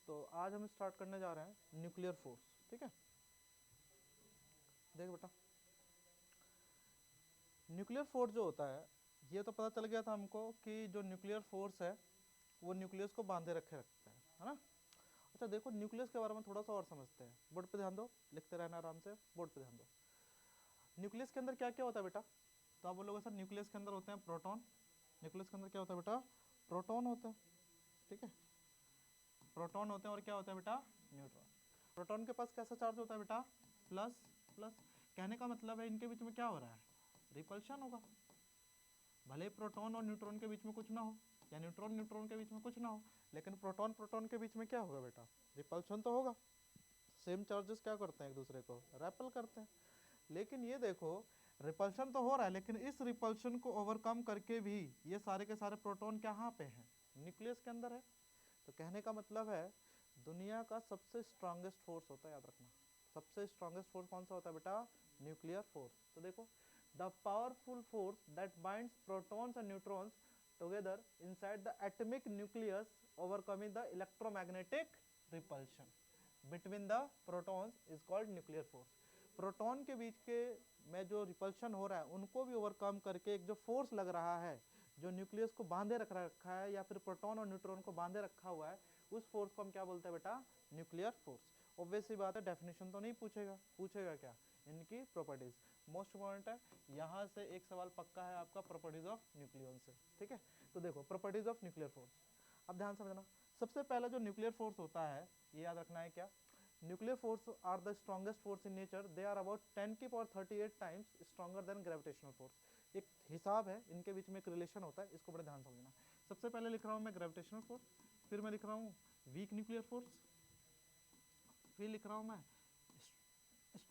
तो आज हम स्टार्ट करने जा रहे हैं न्यूक्लियर फोर्स। ठीक है, देख बेटा, न्यूक्लियर फोर्स जो होता है ये तो पता चल गया था हमको कि जो न्यूक्लियर फोर्स है वो न्यूक्लियस को बांधे रखे रखता है ना। अच्छा देखो, न्यूक्लियस के बारे में थोड़ा सा और समझते हैं। बोर्ड पे ध्यान दो, लिखते रहना आराम से, बोर्ड पे ध्यान दो। न्यूक्लियस के अंदर क्या क्या होता है बेटा? तो आप बोलोगे सर न्यूक्लियस के अंदर होते हैं प्रोटॉन। न्यूक्लियस के अंदर क्या होता है बेटा? प्रोटॉन होता है। ठीक है, प्रोटॉन होते हैं और क्या होता है बेटा? न्यूट्रॉन। प्रोटॉन के पास कैसा चार्ज होता है बेटा? Plus plus. कहने का मतलब है इनके बीच में क्या हो रहा है? रिपल्शन होगा। भले ही प्रोटॉन और न्यूट्रॉन के बीच में कुछ ना हो, या न्यूट्रॉन न्यूट्रॉन के बीच में कुछ ना हो, लेकिन प्रोटॉन प्रोटॉन के बीच में क्या होगा बेटा? रिपल्शन तो होगा। सेम चार्जेस क्या करते हैं? एक दूसरे को रेपल करते हैं। लेकिन ये देखो, रिपल्शन तो हो रहा है, लेकिन इस रिपल्शन को ओवरकम करके भी ये सारे के सारे प्रोटॉन कहाँ पे हैं? न्यूक्लियस के अंदर है। तो कहने का मतलब है दुनिया का सबसे स्ट्रांगेस्ट फोर्स होता है, याद रखना, सबसे स्ट्रांगेस्ट फोर्स कौन सा होता है बेटा? Nuclear force. तो देखो, the powerful force that binds protons and neutrons together inside the atomic nucleus overcoming the electromagnetic repulsion between the protons is called nuclear force. Proton के बीच के में जो रिपल्शन हो रहा है उनको भी ओवरकम करके एक जो फोर्स लग रहा है, जो न्यूक्लियस को बांधे रखा है या फिर प्रोटॉन और न्यूट्रॉन को बांधे रखा हुआ है, उस फोर्स को हम क्या बोलते हैं बेटा? Nuclear force. ऑब्वियस सी बात है, डेफिनेशन तो नहीं पूछेगा, पूछेगा क्या? इनकी प्रॉपर्टीज। मोस्ट इंपॉर्टेंट है, यहाँ से एक सवाल पक्का है आपका प्रॉपर्टीज ऑफ न्यूक्लियन से। ठीक है, तो देखो प्रॉपर्टीज ऑफ न्यूक्लियर फोर्स, अब ध्यान समझना। सबसे पहला जो न्यूक्लियर फोर्स होता है ये याद रखना है क्या? Nuclear force are the strongest force in nature. They are about 10⁻38 times stronger than gravitational force. एक हिसाब है, इनके बीच में एक रिलेशन होता है, इसको बड़े ध्यान समझना। सबसे पहले लिख रहा हूं मैं ग्रेविटेशनल फोर्स, फिर मैं लिख रहा हूं वीक न्यूक्लियर फोर्स, फिर लिख रहा हूं मैं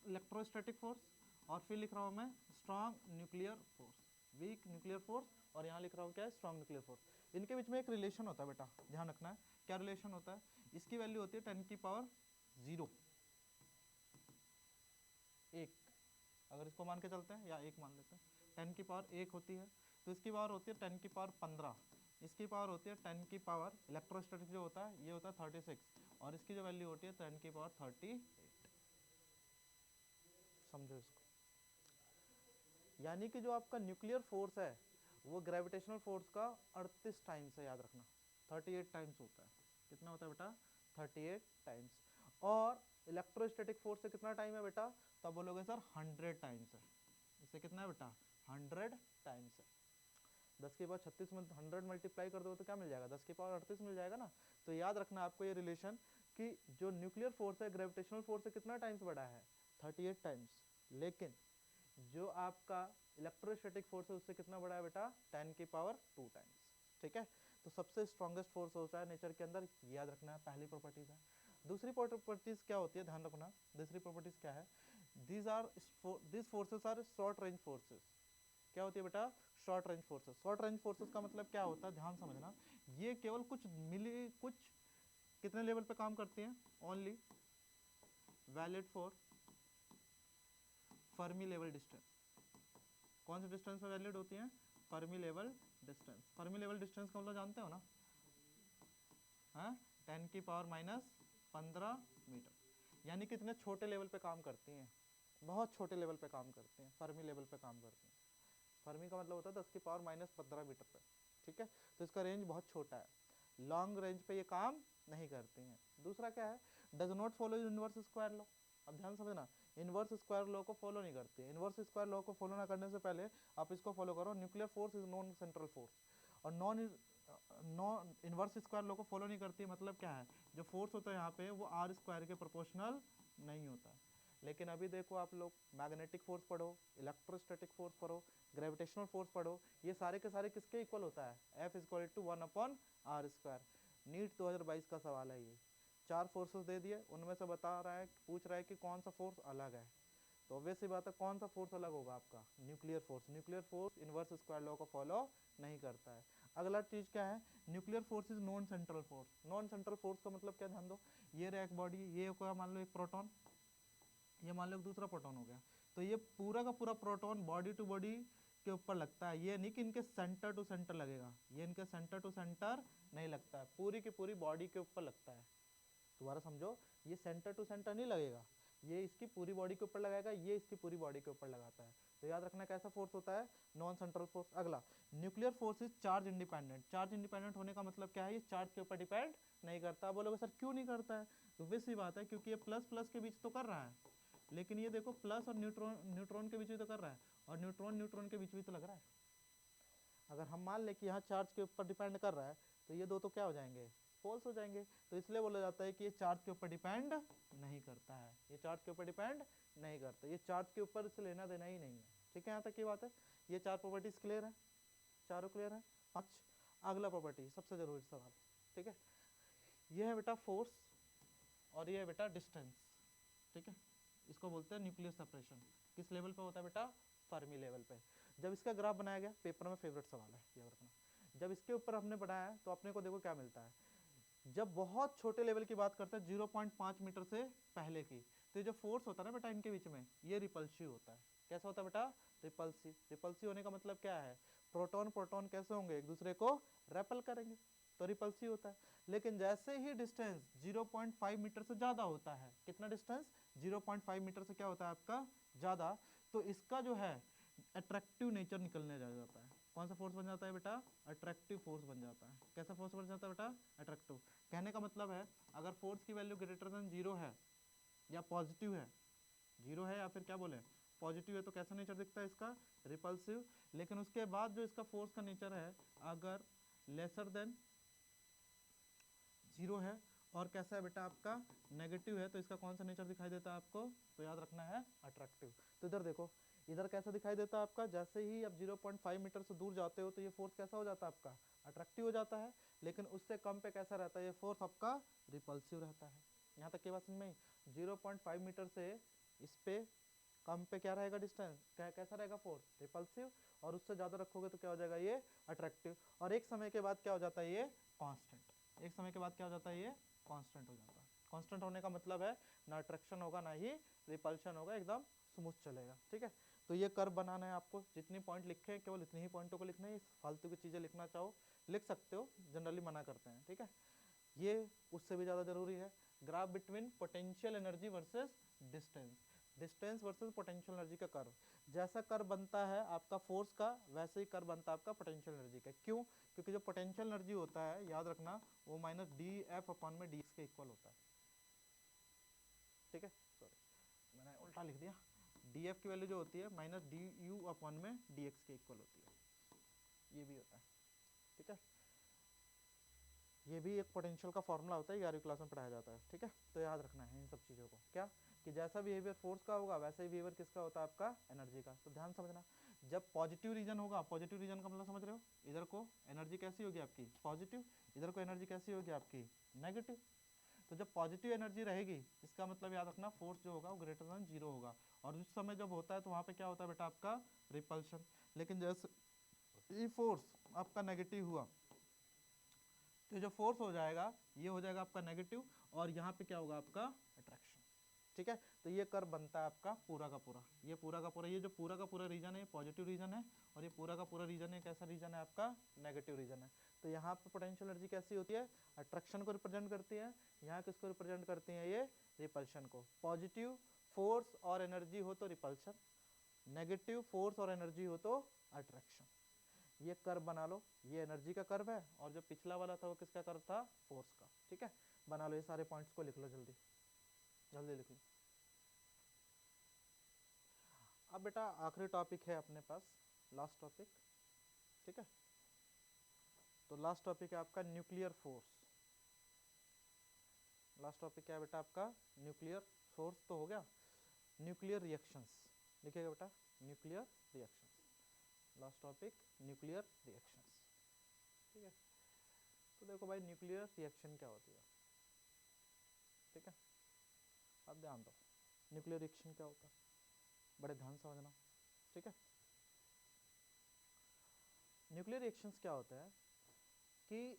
इलेक्ट्रोस्टैटिक फोर्स, और फिर लिख रहा हूं मैं strong nuclear force. Weak nuclear force और यहाँ लिख रहा हूँ क्या है? Strong nuclear force. इनके बीच में एक रिलेशन होता है बेटा, ध्यान रखना है। क्या रिलेशन होता है? इसकी वैल्यू होती है 10⁻0 1, अगर इसको मान के चलते हैं या 1 मान लेते हैं, 10⁻1 होती है। तो इसकी पावर होती है 10⁻15, इसकी पावर होती है 10 इलेक्ट्रोस्टैटिक जो होता है ये होता है 36, और इसकी जो वैल्यू होती है 10⁻38। समझो इसको, यानी कि जो आपका न्यूक्लियर फोर्स है वो ग्रेविटेशनल फोर्स का 38 टाइम्स है, याद रखना, 38 टाइम्स होता है। कितना होता है बेटा? 38 टाइम्स। और इलेक्ट्रोस्टैटिक फोर्स से कितना टाइम है बेटा? तब बोलोगे सर 100 टाइम्स है। इससे कितना है बेटा? 100 टाइम्स है। 10 के बाद 36 में 100 मल्टीप्लाई कर दो तो क्या मिल जाएगा? 10 की पावर 38 मिल जाएगा ना। तो याद रखना आपको ये रिलेशन कि जो न्यूक्लियर फोर्स है ग्रेविटेशनल फोर्स से कितना टाइम्स बड़ा है? 38 टाइम्स। लेकिन जो आपका इलेक्ट्रोस्टैटिक फोर्स है उससे कितना बड़ा है बेटा? 10⁻2 टाइम्स। ठीक है, तो सबसे स्ट्रॉन्गेस्ट फोर्स होता है नेचर के अंदर, याद रखना है, पहली प्रॉपर्टीज है। दूसरी प्रॉपर्टीज क्या होती है? ध्यान रखना, दूसरी प्रॉपर्टीज क्या है? This forces are short range forces. क्या होती है बेटा? Short range forces. Short range forces का मतलब क्या होता है? ध्यान समझना, ये केवल कुछ कितने लेवल पे काम करती हैं? Only valid for Fermi level distance. कौन से डिस्टेंस पे वैलिड होती हैं? Fermi level distance. Fermi level distance का मतलब जानते हो ना? हाँ, 10⁻15 मीटर, यानी कितने छोटे लेवल पे काम करती हैं? बहुत छोटे लेवल पे काम करती हैं, फर्मी लेवल पे काम करती हैं। फर्मी का मतलब होता है 10⁻15 मीटर पे। ठीक है, तो इसका रेंज बहुत छोटा है, लॉन्ग रेंज पे ये काम नहीं करती हैं। दूसरा क्या है? Does not follow inverse square law. अब ध्यान समझना, इनवर्स स्क्वायर लॉ को फॉलो नहीं करती है। इनवर्स स्क्वायर लॉ को फॉलो ना करने से पहले आप इसको फॉलो करो, nuclear force is non central force. और नॉन इनवर्स स्क्वायर लॉ को फॉलो नहीं करती है, मतलब क्या है? जो फोर्स होता है यहाँ पे वो आर स्क्वायर के प्रोपोर्शनल नहीं होता है। लेकिन अभी देखो आप लोग मैग्नेटिक फोर्स पढ़ो, इलेक्ट्रोस्टैटिक फोर्स पढ़ो, ग्रेविटेशनल फोर्स पढ़ो, ये सारे के सारे किसके इक्वल होता है? F is equal to 1/r²। NEET 2022 का सवाल है ये। 4 फोर्सेस दे दिए, उनमें से बता रहा है, पूछ रहा है कि कौन सा फोर्स अलग है। तो ऑब्वियस सी बात है, कौन सा फोर्स अलग होगा आपका? Nuclear force. Nuclear force inverse square law को फॉलो नहीं करता है। अगला चीज क्या है? Nuclear force is non central force. Non central force का मतलब क्या? ध्यान दो, ये रहा एक बॉडी, ये क्या मान लो एक प्रोटॉन, ये मान लो दूसरा प्रोटॉन हो गया, तो ये पूरा का पूरा प्रोटॉन बॉडी टू बॉडी के ऊपर लगता है। ये नहीं कि इनके सेंटर टू सेंटर लगेगा, ये इनके सेंटर टू सेंटर नहीं लगता है, पूरी की पूरी बॉडी के ऊपर लगता है। दोबारा समझो, ये सेंटर टू सेंटर नहीं लगेगा, ये इसकी पूरी बॉडी के ऊपर लगाएगा, ये इसकी पूरी बॉडी के ऊपर लगाता है। तो याद रखना कैसा फोर्स होता है, नॉन सेंट्रल फोर्स। अगला, nuclear force is charge independent. Charge independent होने का मतलब क्या है, ये चार्ज के ऊपर डिपेंड नहीं करता। बोलोगे सर क्यों नहीं करता है, तो वैसी बात है क्योंकि ये प्लस प्लस के बीच तो कर रहा है, लेकिन ये देखो प्लस और न्यूट्रॉन न्यूट्रॉन के बीच भी तो कर रहा है, और न्यूट्रॉन न्यूट्रॉन के बीच भी तो लग रहा है। अगर हम मान लें कि यहाँ चार्ज के ऊपर डिपेंड कर रहा है, तो ये दो तो क्या हो जाएंगे, फॉल्स हो जाएंगे। तो इसलिए बोला जाता है कि ये चार्ज के ऊपर डिपेंड नहीं करता है, ये चार्ज के ऊपर डिपेंड नहीं करता, ये चार्ज के ऊपर से लेना देना ही नहीं है। ठीक है, यहाँ तक की बात है। ये चार प्रॉपर्टीज क्लियर है, चारों क्लियर है। अगला प्रॉपर्टी सबसे जरूरी सवाल, ठीक है, ये है बेटा फोर्स और ये है बेटा डिस्टेंस। ठीक है, इसको बोलते हैं न्यूक्लियर सेपरेशन। किस लेवल पे होता है बेटा, फर्मी लेवल पे। जब इसका ग्राफ बनाया गया, पेपर में फेवरेट सवाल है याद रखना, जब इसके ऊपर हमने बनाया तो अपने को देखो क्या मिलता है। जब बहुत छोटे लेवल की बात करते हैं 0.5 मीटर से पहले की, तो ये जो फोर्स होता है ना बेटा इनके बीच में, ये रिपल्सिव होता है। कैसा होता है बेटा, रिपल्सिव। रिपल्सिव होने का मतलब क्या है, प्रोटॉन प्रोटॉन कैसे होंगे, एक दूसरे को रेपल करेंगे, तो रिपल्सिव होता है। लेकिन जैसे ही डिस्टेंस 0.5 मीटर से ज्यादा होता है, कितना डिस्टेंस, 0.5 मीटर से क्या होता है आपका ज्यादा, तो इसका जो है अट्रैक्टिव नेचर निकलने जाता है। कौन सा फोर्स बन जाता है बेटा, अट्रैक्टिव फोर्स बन जाता है। कैसा फोर्स बन जाता है बेटा, अट्रैक्टिव। कहने का मतलब है अगर फोर्स की वैल्यू ग्रेटर देन 0 है या पॉजिटिव है, 0 है या फिर क्या बोले पॉजिटिव है, तो कैसा नेचर दिखता है इसका, रिपल्सिव। लेकिन उसके बाद जो इसका फोर्स का नेचर है, अगर लेसर देन 0 है और कैसा है बेटा आपका नेगेटिव है, तो इसका कौन सा नेचर दिखाई देता है आपको, तो याद रखना है अट्रैक्टिव। तो इधर देखो, इधर कैसा दिखाई देता है आपका, जैसे ही आप 0.5 मीटर से दूर जाते हो तो ये फोर्स कैसा हो जाता है आपका, अट्रैक्टिव हो जाता है। लेकिन उससे कम पे कैसा रहता है, ये फोर्स आपका रिपल्सिव रहता है। यहाँ तक की बात समझ में, 0.5 मीटर से इस पे कम पे क्या रहेगा डिस्टेंस, कैसा रहेगा फोर्स, रिपल्सिव। और उससे ज़्यादा रखोगे तो क्या हो जाएगा, ये अट्रैक्टिव। और एक समय के बाद क्या हो जाता है, ये कांस्टेंट। एक समय के बाद क्या हो जाता है, ये कांस्टेंट हो जाता है। कांस्टेंट होने का मतलब है ना अट्रैक्शन होगा ना ही रिपल्शन होगा, एकदम स्मूथ चलेगा। ठीक है, तो ये कर्व बनाना है आपको, जितनी पॉइंट लिखे हैं केवल इतनी ही पॉइंटों को लिखना है। फालतू की चीज़ें लिखना चाहो लिख सकते हो, जनरली मना करते हैं। ठीक है, ये उससे भी ज़्यादा जरूरी है। Graph between potential energy versus distance, distance versus potential energy का कर्व। जैसा कर्व बनता है आपका फोर्स का, वैसे ही कर्व बनता है आपका पोटेंशियल एनर्जी का। क्यों, क्योंकि जो पोटेंशियल एनर्जी होता है याद रखना, वो माइनस डी एफ अपॉन में डी एक्स के इक्वल होता है। ठीक है, सॉरी मैंने उल्टा लिख दिया, डी एफ की वैल्यू जो होती है माइनस डी यू अपॉन में डी एक्स के इक्वल होती है, ये भी होता है। ठीक है, ये भी एक पोटेंशियल का फॉर्मूला होता है, 11वीं क्लास में पढ़ाया जाता है। ठीक है, तो याद रखना है इन सब चीज़ों को, क्या कि जैसा बिहेवियर फोर्स का होगा वैसा ही बिहेवियर किसका होता है, आपका एनर्जी का। तो ध्यान समझना, जब पॉजिटिव रीजन होगा, पॉजिटिव रीजन का मतलब समझ रहे हो, इधर को एनर्जी कैसी होगी आपकी पॉजिटिव, इधर को एनर्जी कैसी होगी आपकी नेगेटिव। तो जब पॉजिटिव एनर्जी रहेगी, इसका मतलब याद रखना फोर्स जो होगा वो ग्रेटर देन 0 होगा। और उस समय जब होता है तो वहाँ पे क्या होता है बेटा, आपका रिपल्शन। लेकिन जैसे ये फोर्स आपका नेगेटिव हुआ, तो जो फोर्स हो जाएगा ये हो जाएगा आपका नेगेटिव, और यहाँ पे क्या होगा आपका अट्रैक्शन। ठीक है, तो ये कर्व बनता है आपका पूरा का पूरा, ये पूरा का पूरा, ये जो पूरा का पूरा रीजन है पॉजिटिव रीजन है, और ये पूरा का पूरा रीजन है कैसा रीजन है आपका, नेगेटिव रीजन है। तो यहाँ पे पोटेंशियल एनर्जी कैसी होती है, अट्रैक्शन को रिप्रेजेंट करती है, यहाँ किसको रिप्रेजेंट करती है, ये रिपल्शन को। पॉजिटिव फोर्स और एनर्जी हो तो रिपल्शन, नेगेटिव फोर्स और एनर्जी हो तो अट्रैक्शन। ये कर्व बना लो, ये एनर्जी का कर्व है, और जो पिछला वाला था वो किसका कर्व था, फोर्स का। ठीक है, बना लो, ये सारे पॉइंट्स को लिख लो, जल्दी जल्दी लिख लो। अब बेटा आखिरी टॉपिक है अपने पास, लास्ट टॉपिक। ठीक है, तो लास्ट टॉपिक है आपका न्यूक्लियर फोर्स। लास्ट टॉपिक क्या है बेटा आपका, न्यूक्लियर फोर्स तो हो गया। न्यूक्लियर रिएक्शंस लिखिएगा बेटा, nuclear reactions, last topic nuclear reactions. ठीक है, तो देखो भाई न्यूक्लियर रिएक्शन क्या होती है। ठीक है, अब ध्यान दो न्यूक्लियर रिएक्शन क्या होता है, बड़े ध्यान समझना। ठीक है, न्यूक्लियर रिएक्शंस क्या होता है कि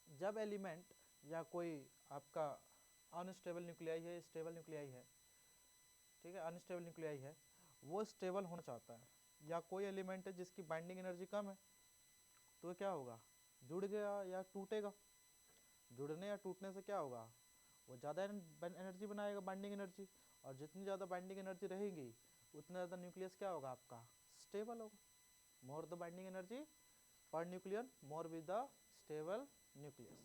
जब एलिमेंट या कोई आपका अनस्टेबल न्यूक्लियाई है, स्टेबल न्यूक्लियाई है, ठीक है, अनस्टेबल न्यूक्लियाई है, वो स्टेबल होना चाहता है, या कोई एलिमेंट है जिसकी बाइंडिंग एनर्जी कम है, तो क्या होगा, जुड़ गया या टूटेगा। जुड़ने या टूटने से क्या होगा, वो ज़्यादा एनर्जी बनाएगा, बाइंडिंग एनर्जी, और जितनी ज़्यादा बाइंडिंग एनर्जी रहेगी उतना ज़्यादा न्यूक्लियस क्या होगा आपका, स्टेबल होगा। More the binding energy per nucleon more with the stable nucleus.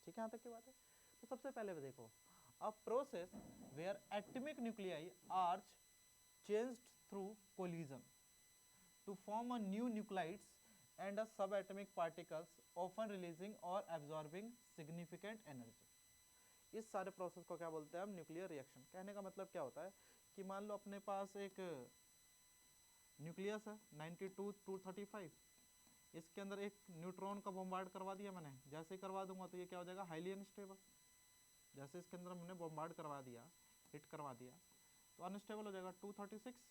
ठीक है, यहाँ तक की बात है। तो सबसे पहले देखो, a process where atomic nuclei are changed through collision to form a new nuclides and a subatomic particles often releasing or absorbing significant energy। इस सारे प्रोसेस को क्या बोलते हैं हम, न्यूक्लियर रिएक्शन। कहने का मतलब क्या होता है कि मान लो अपने पास एक न्यूक्लियस है 92-235, इसके अंदर एक न्यूट्रॉन का बॉम्बार्ड करवा दिया मैंने, जैसे ही करवा दूंगा तो ये क्या हो जाएगा, हाईली अनस्टेबल। जैसे इसके अंदर हमने बॉम्बार्ड करवा दिया, हिट करवा दिया, तो अनस्टेबल हो जाएगा 236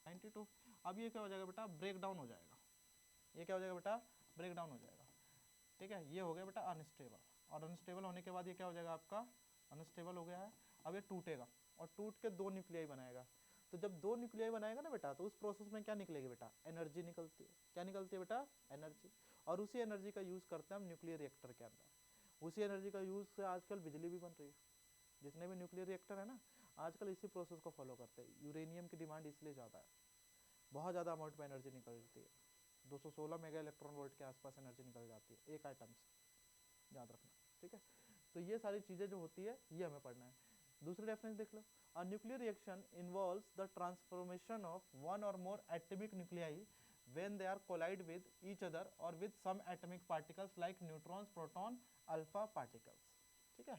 92। अब ये क्या हो जाएगा बेटा, ब्रेक डाउन हो जाएगा। ये क्या हो जाएगा बेटा, ब्रेक डाउन हो जाएगा। ठीक है, ये हो गया बेटा अनस्टेबल, और अनस्टेबल होने के बाद ये क्या हो जाएगा आपका, अनस्टेबल हो गया है। अब ये टूटेगा और टूट के दो न्यूक्लियाई बनाएगा। तो जब दो न्यूक्लियाई बनाएगा ना बेटा, तो उस प्रोसेस में क्या निकलेगी बेटा, एनर्जी निकलती है। क्या निकलती है बेटा, एनर्जी। और उसी एनर्जी का यूज़ करते हैं हम न्यूक्लियर रिएक्टर के अंदर। उसी एनर्जी का यूज़ से आजकल बिजली भी बन रही है। जितने भी न्यूक्लियर रिएक्टर है ना, आजकल इसी प्रोसेस को फॉलो करते हैं। यूरेनियम की डिमांड इसलिए ज़्यादा है, बहुत ज़्यादा अमाउंट में एनर्जी निकलती है, 216 मेगा इलेक्ट्रॉन वोल्ट के आसपास एनर्जी निकल जाती है एक आइटम से, याद रखना। ठीक है, तो ये सारी चीज़ें जो होती है ये हमें पढ़ना है। दूसरी रेफरेंस देख लो, a nuclear reaction involves the transformation of one or more atomic nuclei when they are collide with each other or with some atomic particles like neutrons, proton, alpha particles। ठीक है,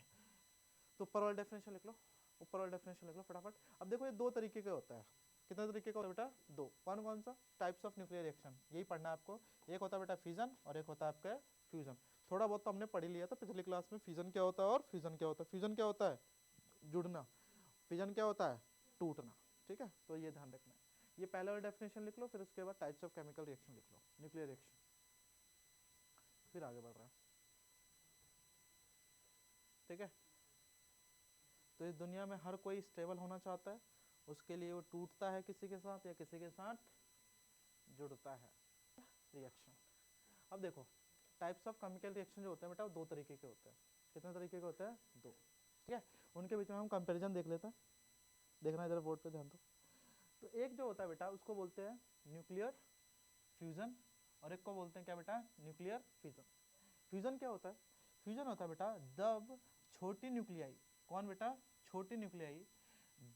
तो ऊपर वाला डेफिनेशन लिख लो, ऊपर वाला डेफिनेशन लिख लो फटाफट। अब देखो ये दो तरीके का होता है। कितने तरीके का होता है बेटा, दो। कौन कौन सा, टाइप्स ऑफ न्यूक्लियर रिएक्शन, यही पढ़ना है आपको। एक होता है बेटा फिजन और एक होता है आपका फ्यूजन। थोड़ा बहुत तो हमने पढ़ ही लिया था पिछली क्लास में, फिजन क्या होता है और फ्यूजन क्या होता है। फ्यूजन क्या होता है, जुड़ना, फिजन क्या होता है, टूटना। ठीक है, तो ये ध्यान रखना है। ये पहला वाला डेफिनेशन लिख लो, फिर उसके बाद टाइप्स ऑफ केमिकल रिएक्शन लिख लो, न्यूक्लियर रिएक्शन, फिर आगे बढ़ रहा है। ठीक है, तो इस दुनिया में हर कोई स्टेबल होना चाहता है, उसके लिए वो टूटता है किसी के साथ या किसी के साथ जुड़ता है, रिएक्शन। अब देखो टाइप्स ऑफ केमिकल रिएक्शन जो होते हैं बेटा, वो दो तरीके के होते हैं। कितने तरीके के होते हैं, दो। ठीक है, उनके बीच में हम कंपैरिजन देख लेते हैं। देखना इधर बोर्ड पे ध्यान दो। तो एक जो होता है बेटा उसको बोलते हैं न्यूक्लियर फ्यूजन, और एक को बोलते हैं क्या बेटा, न्यूक्लियर फिजन। फ्यूजन क्या होता है, फ्यूजन होता है बेटा जब छोटी न्यूक्लियाई, कौन बेटा, छोटी न्यूक्लियाई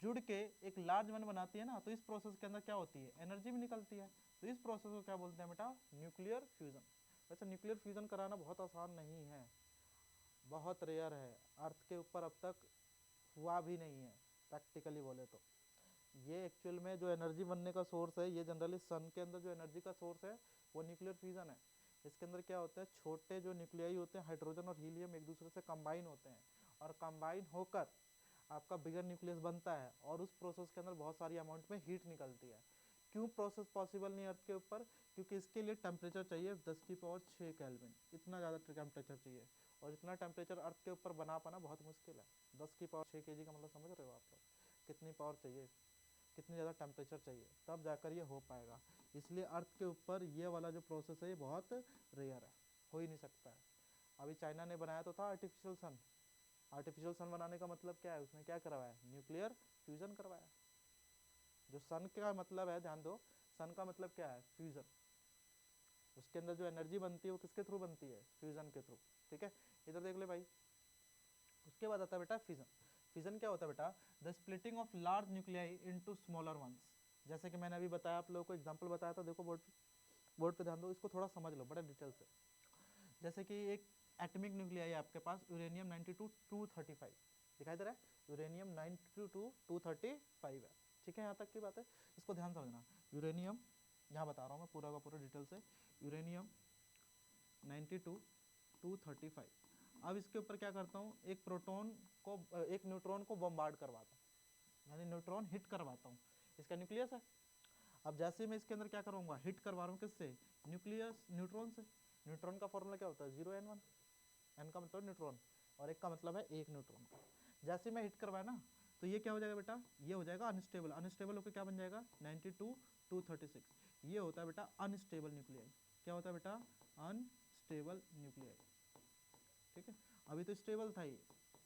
जुड़ के एक लार्ज वन बनाती है ना, तो इस प्रोसेस के अंदर क्या होती है, एनर्जी भी निकलती है। तो इस प्रोसेस को क्या बोलते हैं बेटा, न्यूक्लियर फ्यूजन। वैसे न्यूक्लियर फ्यूजन कराना बहुत आसान नहीं है, बहुत रेयर है, अर्थ के ऊपर अब तक हुआ भी नहीं है प्रैक्टिकली बोले तो। ये एक्चुअल में जो एनर्जी बनने का सोर्स है, ये जनरली सन के अंदर जो एनर्जी का सोर्स है वो न्यूक्लियर फ्यूजन है। इसके अंदर क्या होता है, छोटे जो न्यूक्लियाई होते हैं हाइड्रोजन और हीलियम एक दूसरे से कंबाइन होते हैं, और कंबाइन होकर आपका बिगर न्यूक्लियस बनता है, और उस प्रोसेस के अंदर बहुत सारी अमाउंट में हीट निकलती है। क्यों प्रोसेस पॉसिबल नहीं अर्थ के ऊपर, क्योंकि इसके लिए टेम्परेचर चाहिए 10⁻6 केल्विन, इतना ज़्यादा टेम्परेचर चाहिए, और इतना टेम्परेचर अर्थ के ऊपर बना पाना बहुत मुश्किल है। 10⁻6 kg का मतलब समझ रहे हो आप लोग, कितनी पावर चाहिए, कितनी ज़्यादा टेम्परेचर चाहिए, तब जाकर ये हो पाएगा। इसलिए अर्थ के ऊपर ये वाला जो प्रोसेस है ये बहुत रेयर है, हो ही नहीं सकता है। अभी चाइना ने बनाया तो था आर्टिफिशियल सन। आर्टिफिशियल सन बनाने का मतलब क्या है, उसने क्या करवाया, न्यूक्लियर फ्यूजन करवाया। जो सन का मतलब है, ध्यान दो, सन का मतलब क्या है, फ्यूजन। उसके अंदर जो एनर्जी बनती है वो किसके थ्रू बनती है, फ्यूजन के थ्रू। ठीक है, इधर देख ले भाई। उसके बाद आता है बेटा फिजन। फिजन क्या होता है बेटा, the splitting of large nuclei into smaller once. जैसे कि मैंने अभी बताया, आप लोगों को एग्जांपल बताया था, देखो बोर्ड पे ध्यान दो, इसको थोड़ा समझ लो बड़े डिटेल से। जैसे कि एक एटॉमिक न्यूक्लियाई आपके पास यूरेनियम 92-235 दिखाई दे रहा है, यूरेनियम 92-235 है। ठीक है, यहाँ तक की बात है, इसको ध्यान समझना। यूरेनियम, यहाँ बता रहा हूँ मैं पूरा का पूरा डिटेल से, यूरेनियम 92-235। अब इसके ऊपर क्या करता हूँ, एक प्रोटॉन को, एक न्यूट्रॉन को बम्बार्ड करवाता हूँ, यानी न्यूट्रॉन हिट करवाता हूँ, इसका न्यूक्लियस है। अब जैसे मैं इसके अंदर क्या करूँगा, हिट करवा रहा हूँ किससे, न्यूक्लियस, न्यूट्रॉन से। न्यूट्रॉन का फॉर्मूला क्या होता है, 0n1, n का मतलब न्यूट्रॉन और एक का मतलब है एक न्यूट्रॉन का। जैसे मैं हिट करवाया ना, तो ये क्या हो जाएगा बेटा, ये हो जाएगा अनस्टेबल। अनस्टेबल होकर क्या बन जाएगा, 92-236। ये होता है बेटा अनस्टेबल न्यूक्लियाई। क्या होता है बेटा, अनस्टेबल न्यूक्लियाई। ठीक है, अभी तो स्टेबल था ये,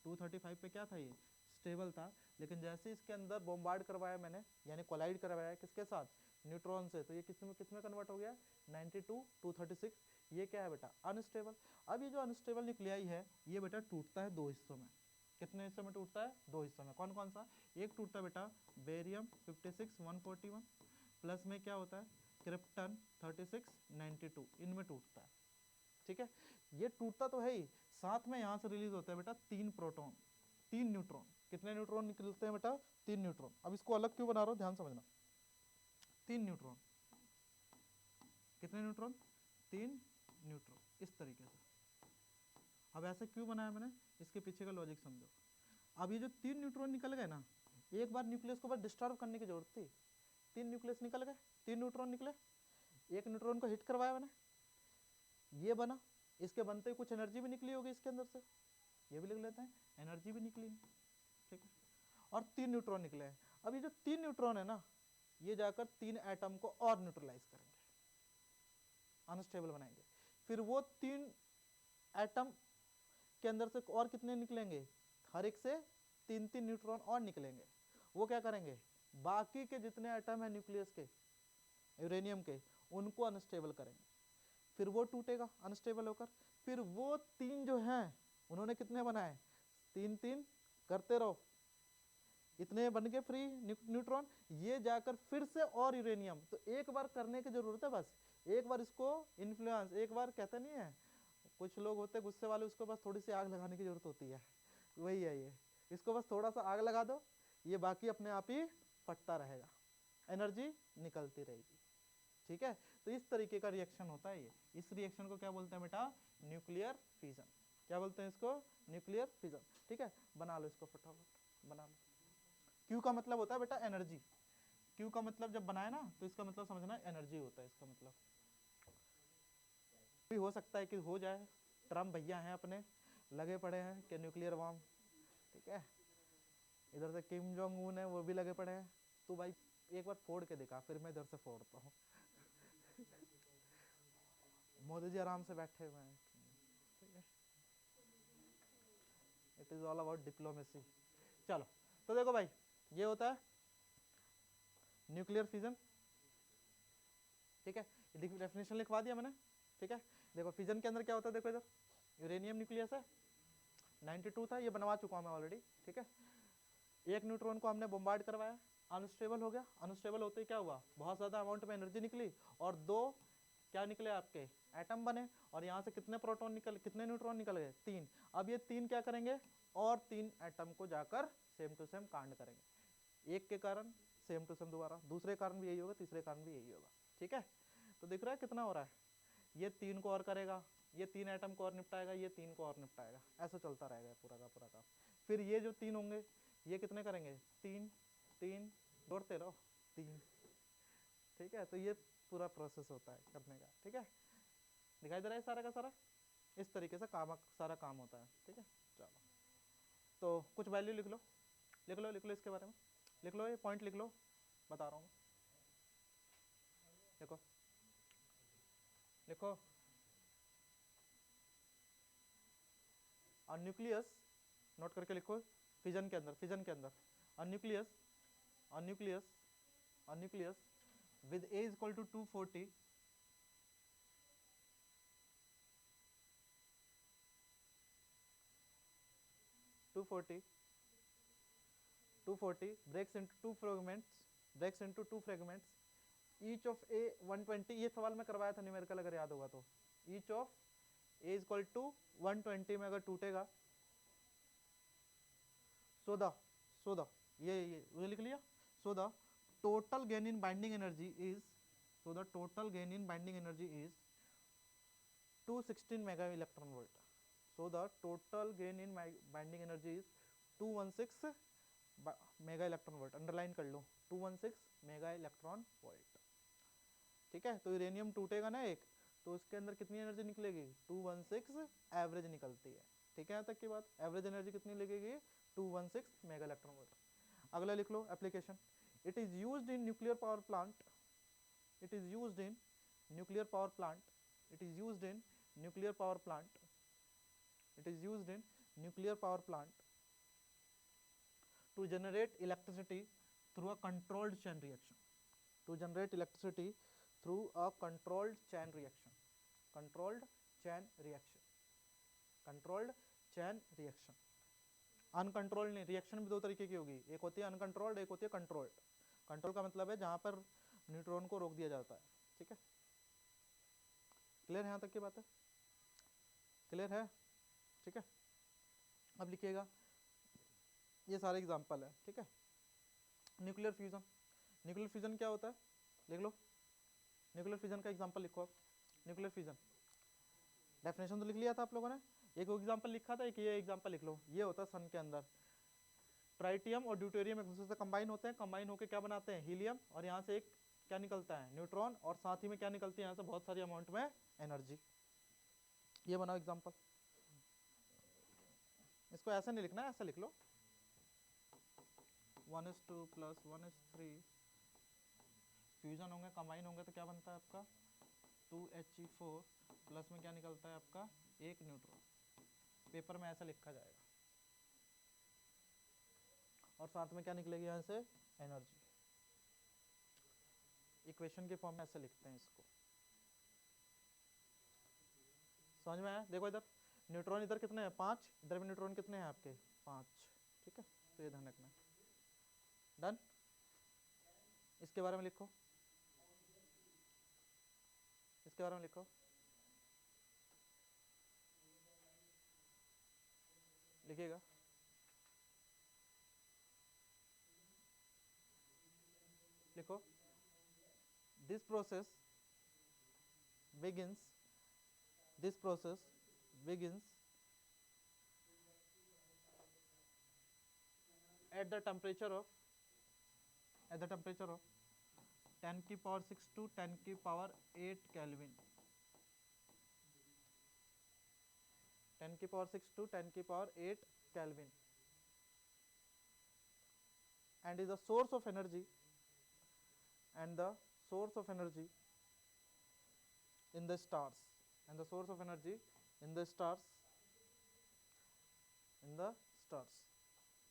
235 पे क्या था, ये स्टेबल था, लेकिन जैसे इसके अंदर बॉम्बार्ड करवाया मैंने, यानी कोलाइड करवाया किसके साथ, न्यूट्रॉन से, तो ये किस में कन्वर्ट हो गया, 92 236। ये क्या है बेटा, अनस्टेबल। अब ये जो अनस्टेबल न्यूक्लियाई है ये बेटा टूटता है दो हिस्सों में। कितने हिस्सों में टूटता है, दो हिस्सों में। कौन कौन सा, एक टूटता है बेटा बेरियम 56 141, प्लस में क्या होता है क्रिप्टन 36 92, इनमें टूटता है। ठीक है, ये टूटता तो है ही, साथ में यहाँ से रिलीज होता है बेटा 3 प्रोटॉन 3 न्यूट्रॉन। कितने न्यूट्रॉन निकलते हैं बेटा, 3 न्यूट्रॉन। अब इसको अलग क्यों बना रहा हूँ, ध्यान समझना, 3 न्यूट्रॉन। कितने न्यूट्रॉन, 3 न्यूट्रॉन, इस तरीके से। अब ऐसे क्यों बनाया मैंने, इसके पीछे का लॉजिक समझो। अब ये जो 3 न्यूट्रॉन निकल गए ना, एक बार न्यूक्लियस को बस डिस्टर्ब करने की जरूरत थी, 3 न्यूक्लियस निकल गए, 3 न्यूट्रॉन निकले, एक न्यूट्रॉन को हिट करवाया मैंने, ये बना, इसके बनते ही कुछ एनर्जी भी निकली होगी इसके अंदर से, ये भी लिख लेते हैं, एनर्जी भी निकली है। ठीक है, और 3 न्यूट्रॉन निकले हैं। अब ये जो 3 न्यूट्रॉन है ना, ये जाकर 3 एटम को और न्यूट्रलाइज करेंगे, अनस्टेबल बनाएंगे। फिर वो 3 एटम के अंदर से और कितने निकलेंगे, हर एक से 3-3 न्यूट्रॉन और निकलेंगे। वो क्या करेंगे, बाकी के जितने एटम है न्यूक्लियस के, यूरेनियम के, उनको अनस्टेबल करेंगे। फिर वो टूटेगा अनस्टेबल होकर। फिर वो 3 जो हैं, उन्होंने कितने बनाए, 3-3 करते रहो, इतने बन गए फ्री न्यूट्रॉन। ये जाकर फिर से और यूरेनियम, तो एक बार करने की जरूरत है, बस एक बार इसको इन्फ्लुएंस, एक बार कहते नहीं है, कुछ लोग होते गुस्से वाले, उसको बस थोड़ी सी आग लगाने की जरूरत होती है, वही है ये। इसको बस थोड़ा सा आग लगा दो, ये बाकी अपने आप ही फटता रहेगा, एनर्जी निकलती रहेगी। ठीक है, तो इस तरीके का रिएक्शन होता है ये। इस रिएक्शन को क्या बोलते हैं बेटा, न्यूक्लियर फिजन। क्या बोलते हैं इसको, न्यूक्लियर फिजन। ठीक है, बना लो इसको फटाफट, बना लो। क्यू का मतलब होता है बेटा एनर्जी। क्यू का मतलब जब बनाए ना, तो इसका मतलब समझना एनर्जी होता है इसका मतलब। भी हो सकता है कि हो जाए, ट्रम्प भैया हैं अपने, लगे पड़े हैं कि न्यूक्लियर बॉम्ब। ठीक है, इधर से किम जोंग उन है, वो भी लगे पड़े हैं। तो भाई एक बार फोड़ के दिखा, फिर मैं इधर से फोड़ता हूँ। मोदी जी आराम से बैठे हुए हैं। ठीक है, it is all about diplomacy. चलो, तो देखो भाई, ये होता है न्यूक्लियर फिजन। ठीक है, डेफिनेशन लिखवा दिया मैंने। ठीक है, देखो फिजन के अंदर क्या होता है, देखो इधर यूरेनियम न्यूक्लियस है, 92 था, ये बनवा चुका हूँ मैं ऑलरेडी। ठीक है, एक न्यूट्रॉन को हमने बॉम्बार्ड करवाया, अनस्टेबल हो गया। अनस्टेबल होते ही क्या हुआ, बहुत ज़्यादा अमाउंट में एनर्जी निकली, और 2 क्या निकले आपके एटम बने, और यहाँ से कितने प्रोटॉन निकल, कितने न्यूट्रॉन निकल गए, 3। अब ये 3 क्या करेंगे, और 3 एटम को जाकर सेम टू सेम कांड करेंगे। एक के कारण सेम टू सेम दोबारा, दूसरे कारण भी यही होगा, तीसरे कारण भी यही होगा। ठीक है, तो दिख रहा है कितना हो रहा है, ये 3 को और करेगा, ये 3 एटम को और निपटाएगा, ये 3 को और निपटाएगा, ऐसा चलता रहेगा पूरा का पूरा काम। फिर ये जो 3 होंगे, ये कितने करेंगे, 3 3, जोड़ते रहो 3। ठीक है, तो ये पूरा प्रोसेस होता है करने का। ठीक है, दिखाई दे रहा है सारा का सारा, इस तरीके से सारा काम होता है। ठीक है, चलो, तो कुछ वैल्यू लिख लो, लिख लो, लिख लो, इसके बारे में लिख लो, ये पॉइंट लिख लो, बता रहा हूँ। देखो, लिखो, और न्यूक्लियस नोट करके लिखो, फिजन के अंदर, फिजन के अंदर nucleus, nucleus, nucleus with A is equal to 240, breaks into two fragments, each of A 120। ये सवाल मैं करवाया था न्यूमेरिकल, अगर याद होगा तो, each of A is equal to 120 में अगर टूटेगा, so the ये लिख लिया, so the total gain in binding energy is, 216 mega electron volt। so the total gain in binding energy is 216 mega electron volt, underline कर लो, 216 mega electron volt. ठीक है, तो यूरेनियम टूटेगा ना एक, तो उसके अंदर कितनी एनर्जी निकलेगी, 216 एवरेज निकलती है। ठीक है, यहाँ तक की बात, एवरेज एनर्जी कितनी लगेगी, 216 मेगा इलेक्ट्रॉन वोल्ट। अगला लिख लो application, it is used in nuclear power plant, it is used in nuclear power plant, it is used in nuclear power plant, it is used in nuclear power plant to generate electricity through a controlled chain reaction. To generate electricity through a controlled chain reaction. Controlled chain reaction. Controlled chain reaction. Uncontrolled नहीं, reaction भी दो तरीके की होगी, एक होती है uncontrolled, एक होती है कंट्रोल्ड. कंट्रोल का मतलब है जहां पर न्यूट्रॉन को रोक दिया जाता है. ठीक है, क्लियर है यहाँ तक की बात है? क्लियर है? ठीक है, अब लिखिएगा, ये सारे एग्जाम्पल है. ठीक है, न्यूक्लियर फ्यूजन. न्यूक्लियर फ्यूजन क्या होता है, लिख लो. न्यूक्लियर फ्यूजन का एग्जाम्पल लिखो आप. न्यूक्लियर फ्यूजन डेफिनेशन तो लिख लिया था आप लोगों ने, एक एग्जाम्पल लिखा था, एक ये एग्जाम्पल लिख लो. ये होता है सन के अंदर ट्राइटियम और ड्यूटेरियम एक दूसरे से कंबाइन होते हैं, कंबाइन होकर क्या बनाते हैं, हीलियम, और यहाँ से एक क्या निकलता है, न्यूट्रॉन, और साथ ही में क्या निकलती है यहाँ से बहुत सारी अमाउंट में एनर्जी. ये बनाओ एग्जाम्पल. इसको ऐसे नहीं लिखना है, ऐसे लिख लो 1:2 + 1:3 फ्यूजन होंगे, कंबाइन होंगे तो क्या बनता है आपका 2He4 प्लस में क्या निकलता है आपका एक न्यूट्रॉन. पेपर में ऐसा लिखा जाएगा, और साथ में क्या निकलेगी यहाँ से एनर्जी. इक्वेशन के फॉर्म में ऐसे लिखते हैं इसको. समझ में आया? देखो इधर न्यूट्रॉन इधर कितने हैं 5, इधर भी न्यूट्रॉन कितने हैं आपके 5. ठीक है, तो ये ध्यान रखना. डन. इसके बारे में लिखो, इसके बारे में लिखो. लिखिएगा, लिखो. This process begins at the temperature of 10⁶ to 10⁸ Kelvin. 10⁶ to 10⁸ Kelvin, and is the source of energy in the stars.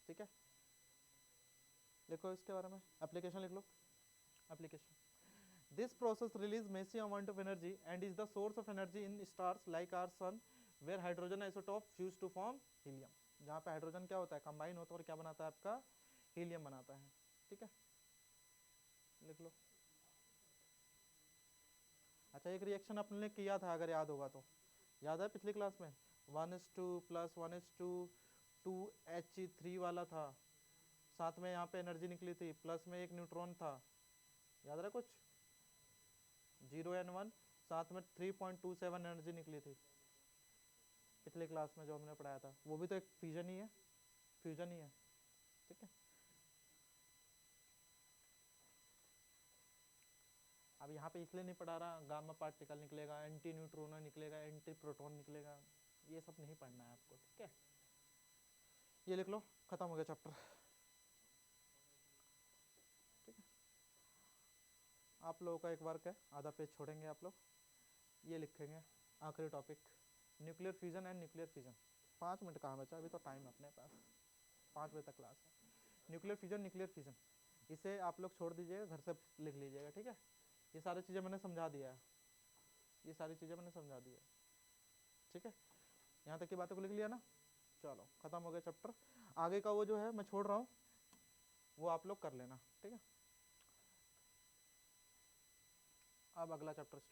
ठीक है, लिखो इसके बारे में. एप्लीकेशन लिख लो. Application, this process release massive amount of energy and is the source of energy in stars like our sun where hydrogen isotope fuse to form helium. जहाँ पे हाइड्रोजन क्या होता है, कंबाइन होता है और क्या बनाता है आपका हीलियम बनाता है. ठीक है, लिख लो. अच्छा, एक रिएक्शन आपने किया था अगर याद होगा तो, याद है पिछली क्लास में 1:2 + 1:2 2He3 वाला था, साथ में यहाँ पे एनर्जी निकली थी, प्लस में एक न्यूट्रॉन था, याद रहा कुछ 0N1, साथ में 3.27 एनर्जी निकली थी पिछले क्लास में जो हमने पढ़ाया था. वो भी तो एक फ्यूजन ही है. ठीक है, अब यहाँ पे इसलिए नहीं पढ़ा रहा, गामा पार्टिकल निकलेगा, एंटी न्यूट्रोनो निकलेगा, एंटी प्रोटॉन निकलेगा, ये सब नहीं पढ़ना है आपको. ठीक है, ये लिख लो, खत्म हो गया चैप्टर. ठीक है, आप लोगों का एक वर्क है, आधा पेज छोड़ेंगे आप लोग, ये लिखेंगे आखिरी topic nuclear fusion and nuclear fission. 5 minute कहाँ बचा, अभी तो टाइम अपने पास, 5 बजे तक क्लास है. न्यूक्लियर फ्यूजन, न्यूक्लियर फिजन, इसे आप लोग छोड़ दीजिएगा, घर से लिख लीजिएगा. ठीक है, ये सारी चीज़ें मैंने समझा दिया है, ठीक है, यहाँ तक की बातों को लिख लिया ना. चलो, खत्म हो गया चैप्टर. आगे का वो जो है मैं छोड़ रहा हूँ, वो आप लोग कर लेना. ठीक है, अब अगला चैप्टर स्टार्ट.